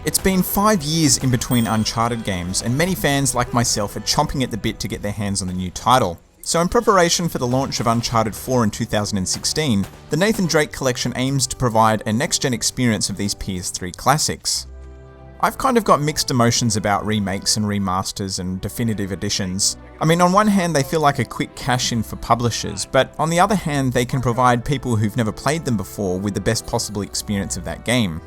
It's been 5 years in between Uncharted games, and many fans like myself are chomping at the bit to get their hands on the new title. So in preparation for the launch of Uncharted 4 in 2016, the Nathan Drake Collection aims to provide a next-gen experience of these PS3 classics. I've kind of got mixed emotions about remakes and remasters and definitive editions. I mean, on one hand they feel like a quick cash-in for publishers, but on the other hand they can provide people who've never played them before with the best possible experience of that game.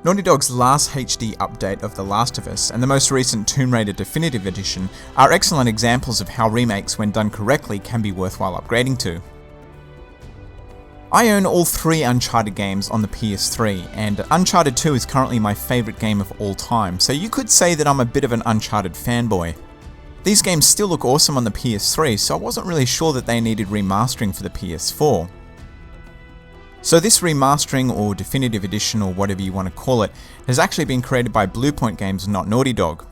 Naughty Dog's last HD update of The Last of Us and the most recent Tomb Raider Definitive Edition are excellent examples of how remakes, when done correctly, can be worthwhile upgrading to. I own all 3 Uncharted games on the PS3, and Uncharted 2 is currently my favourite game of all time, so you could say that I'm a bit of an Uncharted fanboy. These games still look awesome on the PS3, so I wasn't really sure that they needed remastering for the PS4. So this remastering, or definitive edition, or whatever you want to call it, has actually been created by Bluepoint Games, not Naughty Dog.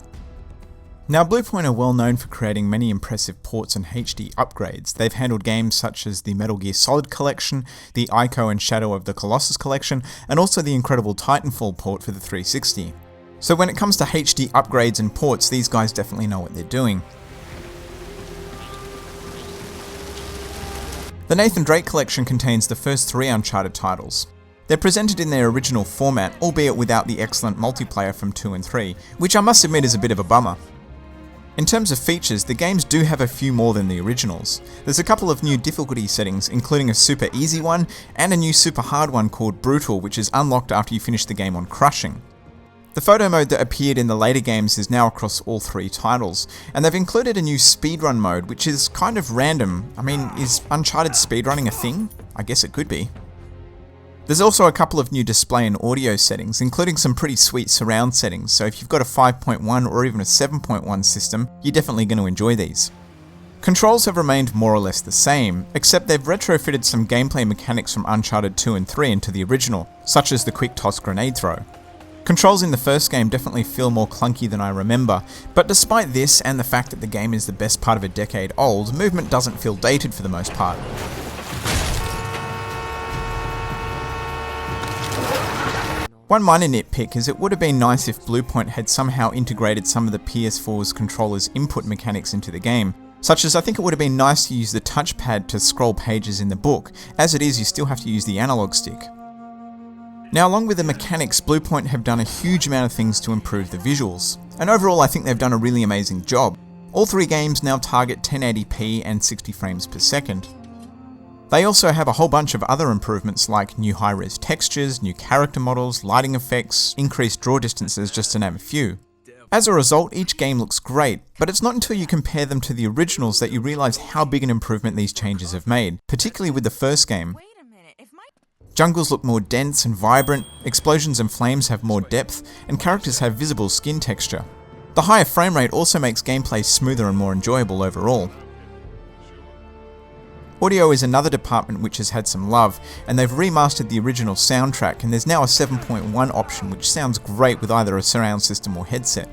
Now, Bluepoint are well known for creating many impressive ports and HD upgrades. They've handled games such as the Metal Gear Solid collection, the Ico and Shadow of the Colossus collection, and also the incredible Titanfall port for the 360. So when it comes to HD upgrades and ports, these guys definitely know what they're doing. The Nathan Drake Collection contains the first 3 Uncharted titles. They're presented in their original format, albeit without the excellent multiplayer from 2 and 3, which I must admit is a bit of a bummer. In terms of features, the games do have a few more than the originals. There's a couple of new difficulty settings, including a super easy one, and a new super hard one called Brutal, which is unlocked after you finish the game on Crushing. The photo mode that appeared in the later games is now across all 3 titles, and they've included a new speedrun mode, which is kind of random. I mean, is Uncharted speedrunning a thing? I guess it could be. There's also a couple of new display and audio settings, including some pretty sweet surround settings, so if you've got a 5.1 or even a 7.1 system, you're definitely going to enjoy these. Controls have remained more or less the same, except they've retrofitted some gameplay mechanics from Uncharted 2 and 3 into the original, such as the quick toss grenade throw. Controls in the first game definitely feel more clunky than I remember, but despite this and the fact that the game is the best part of a decade old, movement doesn't feel dated for the most part. One minor nitpick is it would have been nice if Bluepoint had somehow integrated some of the PS4's controller's input mechanics into the game, such as I think it would have been nice to use the touchpad to scroll pages in the book. As it is, you still have to use the analog stick. Now, along with the mechanics, Bluepoint have done a huge amount of things to improve the visuals, and overall I think they've done a really amazing job. All 3 games now target 1080p and 60 frames per second. They also have a whole bunch of other improvements like new high-res textures, new character models, lighting effects, increased draw distances, just to name a few. As a result, each game looks great, but it's not until you compare them to the originals that you realise how big an improvement these changes have made, particularly with the first game. Jungles look more dense and vibrant, explosions and flames have more depth, and characters have visible skin texture. The higher frame rate also makes gameplay smoother and more enjoyable overall. Audio is another department which has had some love, and they've remastered the original soundtrack, and there's now a 7.1 option which sounds great with either a surround system or headset.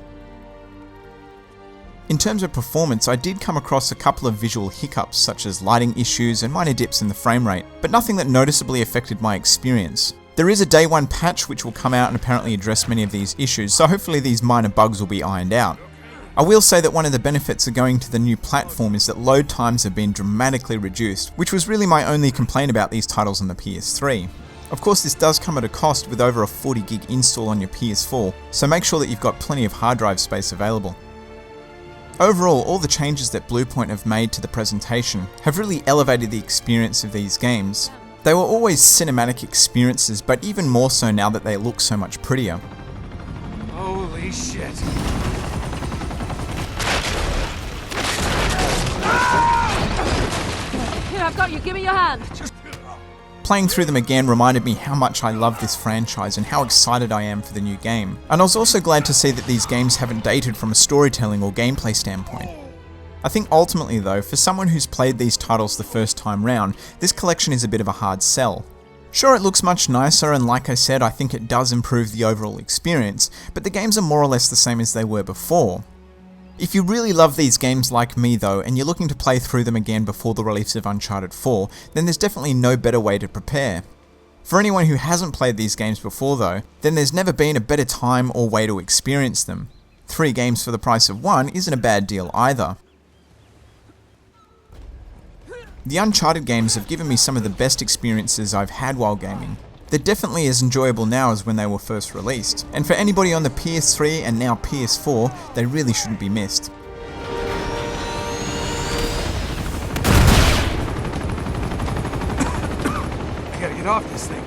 In terms of performance, I did come across a couple of visual hiccups such as lighting issues and minor dips in the frame rate, but nothing that noticeably affected my experience. There is a day 1 patch which will come out and apparently address many of these issues, so hopefully these minor bugs will be ironed out. I will say that one of the benefits of going to the new platform is that load times have been dramatically reduced, which was really my only complaint about these titles on the PS3. Of course, this does come at a cost with over a 40 gig install on your PS4, so make sure that you've got plenty of hard drive space available. Overall, all the changes that Bluepoint have made to the presentation have really elevated the experience of these games. They were always cinematic experiences, but even more so now that they look so much prettier. Holy shit! Here, I've got you. Give me your hand. Playing through them again reminded me how much I love this franchise and how excited I am for the new game. And I was also glad to see that these games haven't dated from a storytelling or gameplay standpoint. I think ultimately though, for someone who's played these titles the first time round, this collection is a bit of a hard sell. Sure, it looks much nicer, and like I said, I think it does improve the overall experience, but the games are more or less the same as they were before. If you really love these games like me though, and you're looking to play through them again before the release of Uncharted 4, then there's definitely no better way to prepare. For anyone who hasn't played these games before though, then there's never been a better time or way to experience them. 3 games for the price of 1 isn't a bad deal either. The Uncharted games have given me some of the best experiences I've had while gaming. They're definitely as enjoyable now as when they were first released, and for anybody on the PS3 and now PS4, they really shouldn't be missed. I gotta get off this thing.